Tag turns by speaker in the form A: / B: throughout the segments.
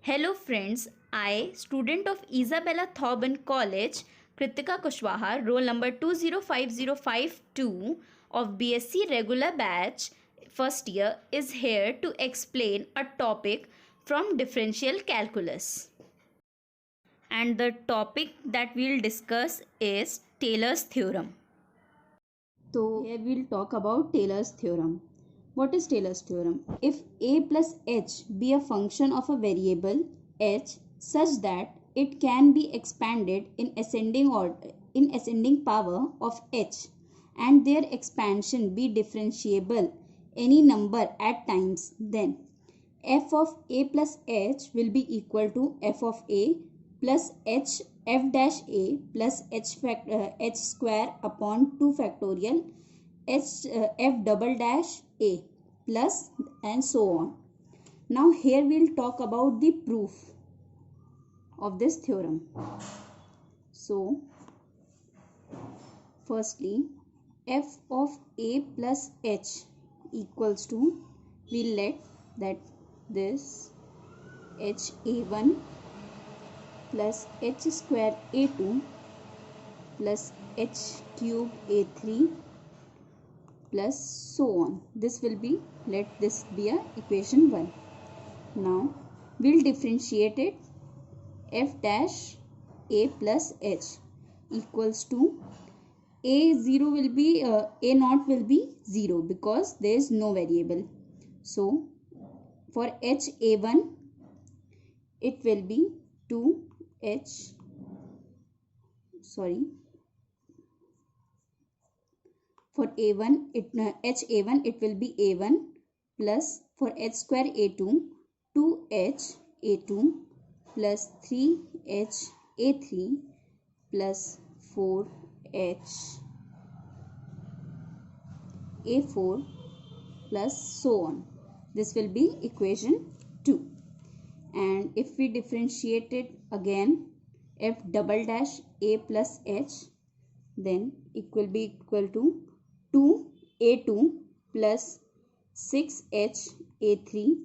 A: Hello friends, I, student of Isabella Thoburn College, Kritika Kushwaha, roll number 205052 of BSc regular batch, first year, is here to explain a topic from differential calculus. And the topic that we'll discuss is Taylor's theorem.
B: So here we'll talk about Taylor's theorem. What is Taylor's theorem? If a plus h be a function of a variable h such that it can be expanded in ascending power of h and their expansion be differentiable any number at times, then f of a plus h will be equal to f of a plus f dash a plus h square upon 2 factorial f double dash a plus and so on. Now here we'll talk about the proof of this theorem. So firstly, f of a plus h equals to, we'll let that this h a1 plus h square a2 plus h cube a3 plus so on. This will be, let this be a equation 1. Now we'll differentiate it. F dash a plus h equals to a0 will be a naught will be 0 because there is no variable. So for h a1 it will be 2h for a1 h a1 it will be a1 plus for h square a2 2h a2 plus 3h a3 plus 4h a4 plus so on. This will be equation 2. And if we differentiate it again, f double dash a plus h, then it will be equal to 2a2 plus 6h a3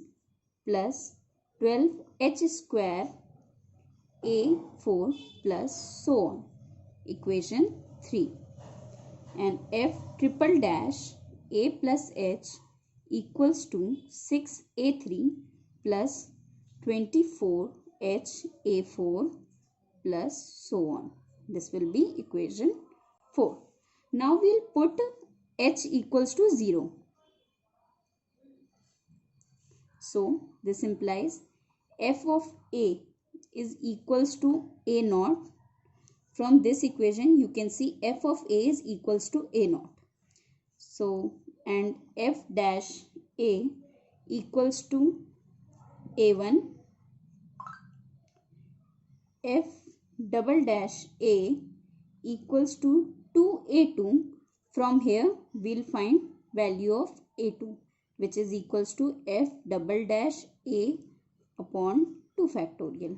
B: plus 12h square a4 plus so on. Equation 3. And f triple dash a plus h equals to 6a3 plus 24h a4 plus so on. This will be equation 4. Now we'll put h equals to 0. So this implies f of a is equals to a naught. From this equation you can see f of a is equals to a naught. So and f dash a equals to a1, f double dash a equals to 2a2. From here we'll find value of a2, which is equals to f double dash a upon 2 factorial.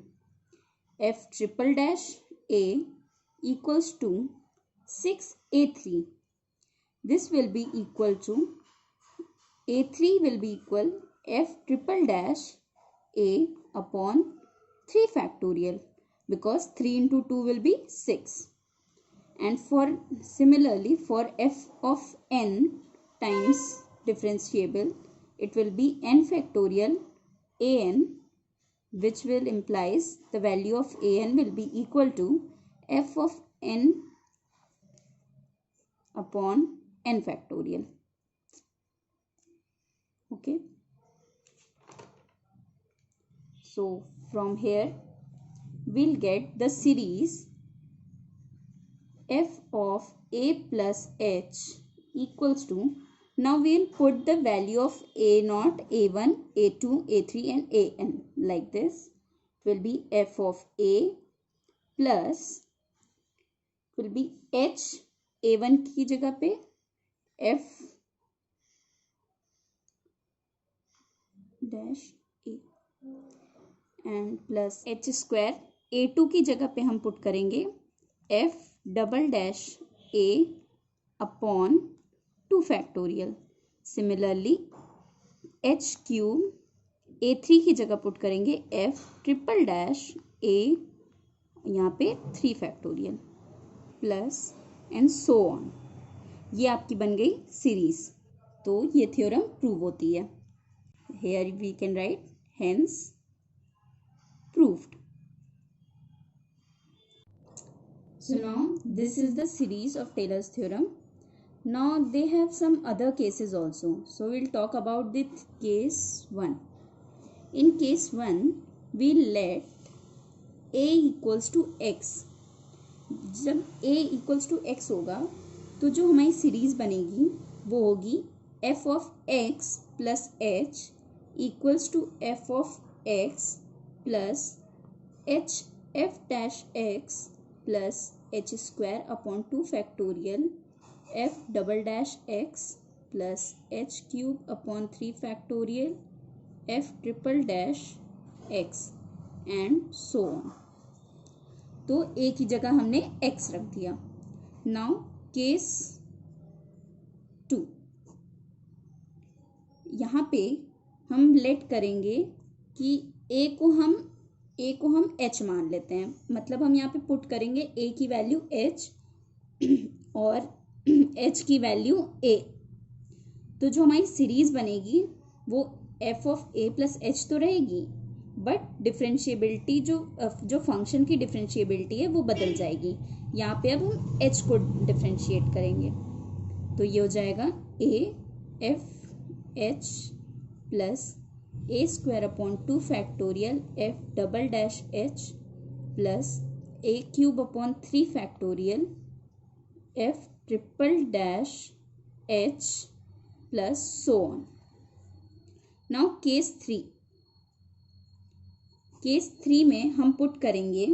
B: F triple dash a equals to 6a3. This will be equal to a3 will be equal f triple dash a upon 3 factorial, because 3 into 2 will be 6. And for similarly for f of n times differentiable, it will be n factorial an, which will implies the value of an will be equal to f of n upon n factorial. Okay. So from here we'll get the series f of a plus h equals to, now we'll put the value of a naught, a1, a2, a3 and an like this. It will be f of a plus will be h a1 की जगह पे f dash a and plus h square a2 की जगह पे हम put करेंगे f double dash a upon 2 factorial. Similarly h cube A3 की जगह पुट करेंगे F ट्रिपल डैश A, यहाँ पे 3 factorial plus and so on. ये आपकी बन गई सीरीज। तो ये थ्योरम प्रूव होती है। Here we can write hence proved. So now this is the series of Taylor's theorem. Now they have some other cases also. So we'll talk about the case 1. In case 1, we'll let a equals to x. जब a equals to x होगा तो जो हमारी series बनेगी वो होगी f of x plus h equals to f of x plus h f dash x plus h square upon 2 factorial f double dash x plus h cube upon 3 factorial f triple dash x and so on. तो a की जगह हमने x रख दिया. Now case 2, यहाँ पे हम late करेंगे कि a को हम h मान लेते हैं. मतलब हम यहाँ पे पुट करेंगे a की वैल्यू h और h की वैल्यू a. तो जो हमारी सीरीज बनेगी वो f of a plus h तो रहेगी, बट डिफरेंशिएबिलिटी जो फंक्शन की डिफरेंशिएबिलिटी है वो बदल जाएगी. यहाँ पे अब हम h को डिफरेंशिएट करेंगे तो ये हो जाएगा a f h plus a square upon 2 factorial f double dash h plus a cube upon 3 factorial f triple dash h plus so on. Now case 3 में हम पुट करेंगे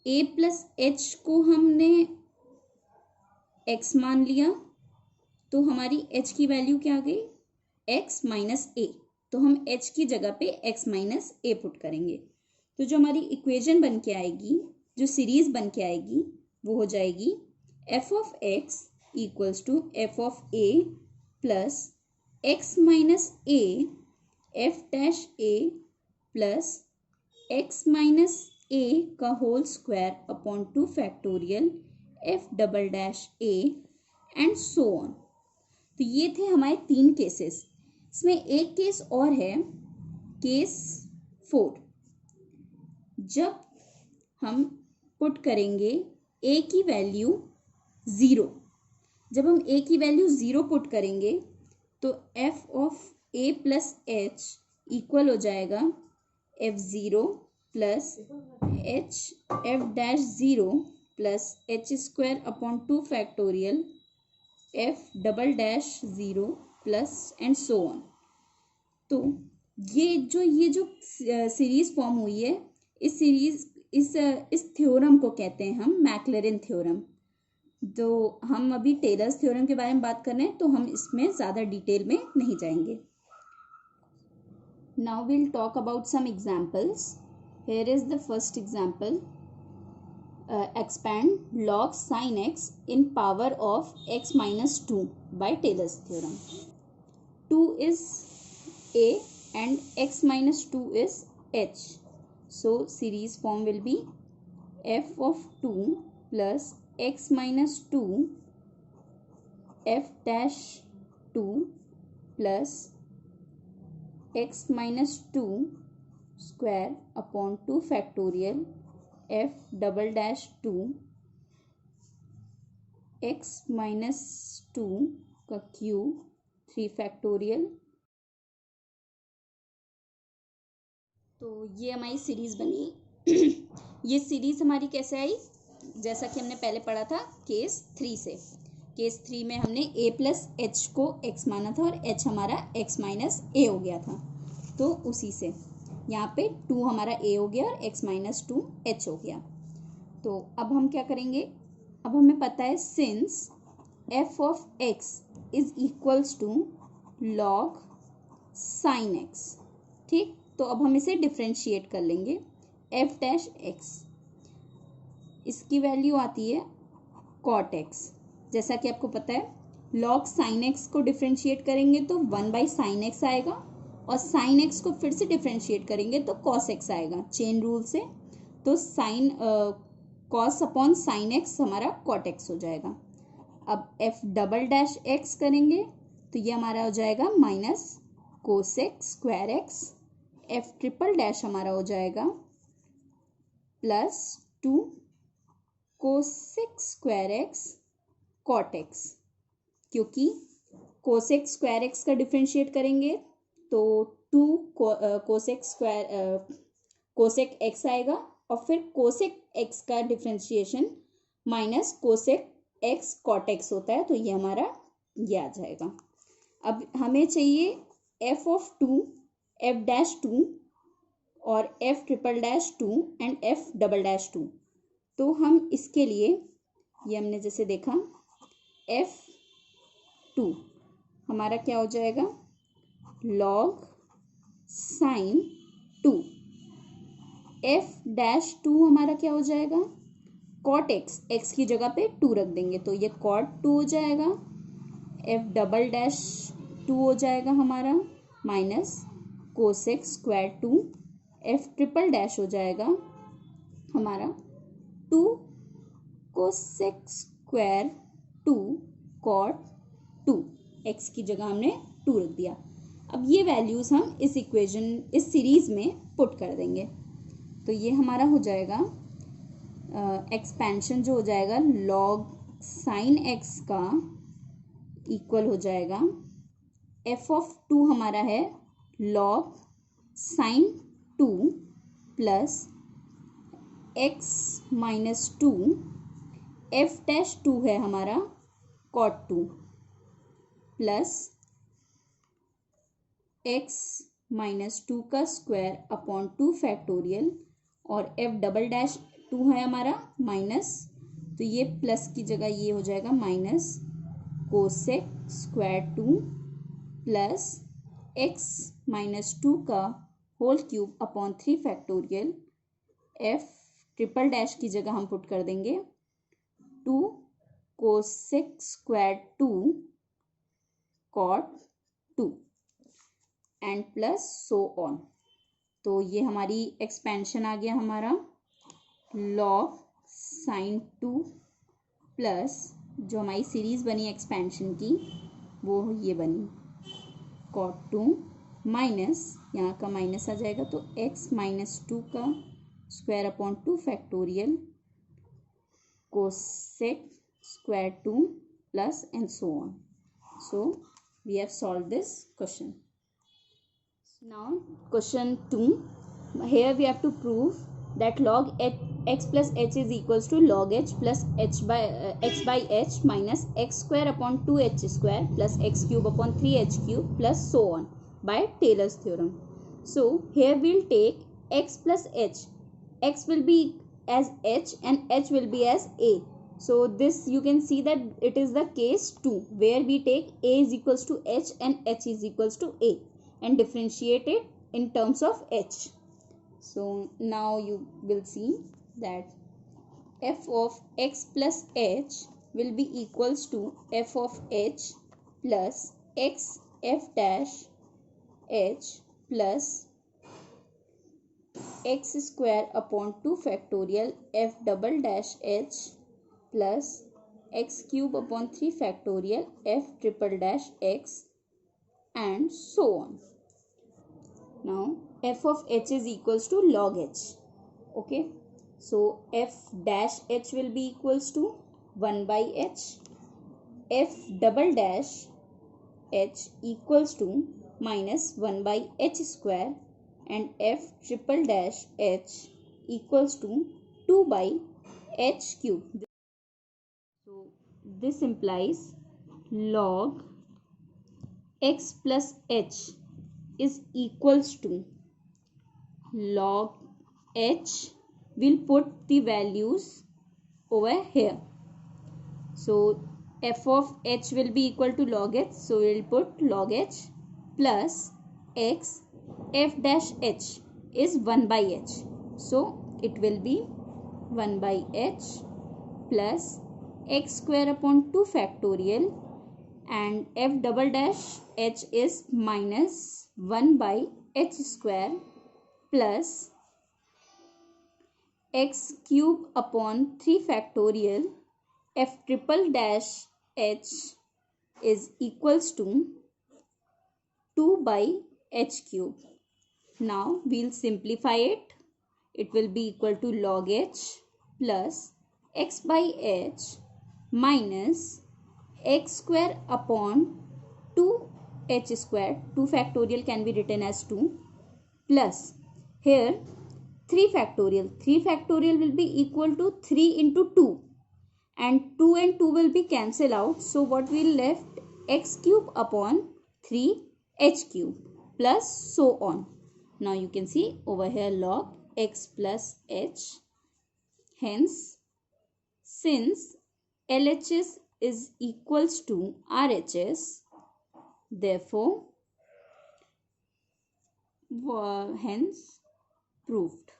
B: a प्लस h को हमने x मान लिया तो हमारी h की वैल्यू क्या आ गई x माइनस a. तो हम h की जगह पे x माइनस a पुट करेंगे तो जो हमारी इक्वेशन बन के आएगी, जो सीरीज बन के आएगी वो हो जाएगी f of x equals to f of a plus x minus a f dash a plus x minus a का whole square upon 2 factorial f double dash a and so on. तो ये थे हमारे 3 केसेस. इसमें एक case और है, case 4. जब हम पुट करेंगे a की वैल्यू 0, जब हम a की वैल्यू 0 पुट करेंगे तो f of a plus h equal हो जाएगा f0 plus h f dash 0 plus h square upon 2 factorial f double dash 0 plus and so on. तो ये जो सीरीज फॉर्म हुई है, इस थ्योरम को कहते हैं हम मैक्लैरिन थ्योरम. तो हम अभी टेलर्स थ्योरम के बारे में बात कर रहे हैं तो हम इसमें ज़्यादा डिटेल में नहीं जाएंगे. Now will talk about some examples. Here is the first example. Expand log sin x in power of x minus 2 by Taylor's theorem. 2 is a and x minus 2 is h. So series form will be f of 2 plus x minus 2 f dash 2 plus x minus 2 square upon 2 factorial f double dash 2 x minus 2 का cube 3 factorial. तो ये हमारी series बनी. ये series हमारी कैसे आई, जैसा कि हमने पहले पढ़ा था केस 3 से. केस 3 में हमने a प्लस h को x माना था और h हमारा x माइनस a हो गया था. तो उसी से यहाँ पे 2 हमारा a हो गया और x माइनस 2 h हो गया. तो अब हम क्या करेंगे, अब हमें पता है since f of x is equals to log sin x. ठीक, तो अब हम इसे डिफ्रेंशिएट कर लेंगे. f डैश x, इसकी वैल्यू आती है cot x. जैसा कि आपको पता है log sin x को डिफ्रेंशिएट करेंगे तो 1/sin x आएगा, और sin x को फिर से डिफ्रेंशिएट करेंगे तो cos x आएगा चेन रूल से। तो sin cos upon sin x हमारा cot x हो जाएगा। अब f डबल डैश x करेंगे तो ये हमारा हो जाएगा minus cos x square x। f triple dash हमारा हो जाएगा plus 2 cos x square x cot x, क्योंकि cos x स्क्वायर x का डिफ्रेंशिएट करेंगे तो 2 cos x square cosec x आएगा, और फिर cosec x का differentiation minus cosec x cot x होता है, तो ये हमारा ये आ जाएगा। अब हमें चाहिए f ऑफ 2 f डैश 2 और f triple dash 2 and f double dash 2। तो हम इसके लिए ये हमने जैसे देखा f2 हमारा क्या हो जाएगा log sin 2, f डैश 2 हमारा क्या हो जाएगा cot x, x की जगह पे 2 रख देंगे तो ये cot 2 हो जाएगा, f डबल डैश 2 हो जाएगा हमारा minus cosec square 2, f triple dash हो जाएगा हमारा 2 cosec स्क्वायर 2 cot 2, x की जगह हमने 2 रख दिया। अब ये वैल्यूज हम इस इक्वेशन इस सीरीज में पुट कर देंगे तो ये हमारा हो जाएगा एक्सपेंशन जो हो जाएगा log sin x का इक्वल हो जाएगा f ऑफ 2 हमारा है log sin 2 plus x minus 2, f dash 2 है हमारा cot 2 प्लस x माइनस 2 का स्क्वायर अपॉन 2 फैक्टोरियल, और f डबल डैश 2 है हमारा माइनस, तो ये प्लस की जगह ये हो जाएगा minus cosec square 2 plus x minus 2 का whole cube upon 3 factorial, f triple dash की जगह हम पुट कर देंगे 2 cosec square 2 cot 2 and plus so on. तो ये हमारी एक्सपेंशन आ गया हमारा log sin 2 प्लस जो हमारी सीरीज बनी एक्सपेंशन की वो ये बनी cot 2 माइनस यहाँ का माइनस आ जाएगा तो x माइनस 2 का square upon 2 factorial cosec square 2 plus and so on. So we have solved this question. Now question 2. Here we have to prove that log x plus h is equals to log h plus x by h minus x square upon 2h square plus x cube upon 3h cube plus so on by Taylor's theorem. So here we'll take x plus h. X will be as h and h will be as a. So this you can see that it is the case 2 where we take a is equals to h and h is equals to a and differentiate it in terms of h. So now you will see that f of x plus h will be equals to f of h plus x f dash h plus x square upon 2 factorial f double dash h plus x cube upon 3 factorial f triple dash x and so on. Now f of h is equals to log h. Okay, so f dash h will be equals to 1 by h, f double dash h equals to minus 1 by h square and f triple dash h equals to 2 by h cube. So this implies log x plus h is equals to log h. We'll put the values over here. So f of h will be equal to log h, so we'll put log h plus x f dash h is 1 by h, so it will be 1 by h plus x square upon 2 factorial and f double dash h is minus 1 by h square plus x cube upon 3 factorial f triple dash h is equals to 2 by h cube. Now we'll simplify it. It will be equal to log h plus x by h minus x square upon 2h square. 2 factorial can be written as 2 plus here 3 factorial. 3 factorial will be equal to 3 into 2 and 2 and 2 will be cancelled out. So what will left? X cube upon 3h cube plus so on. Now you can see over here log x plus h. Hence, since LHS is equals to RHS, therefore, hence proved.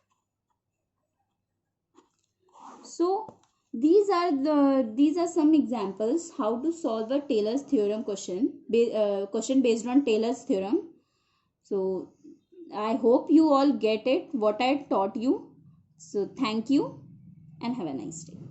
B: So these are some examples how to solve a Taylor's theorem question based on Taylor's theorem. So I hope you all get it what I taught you. So thank you and have a nice day.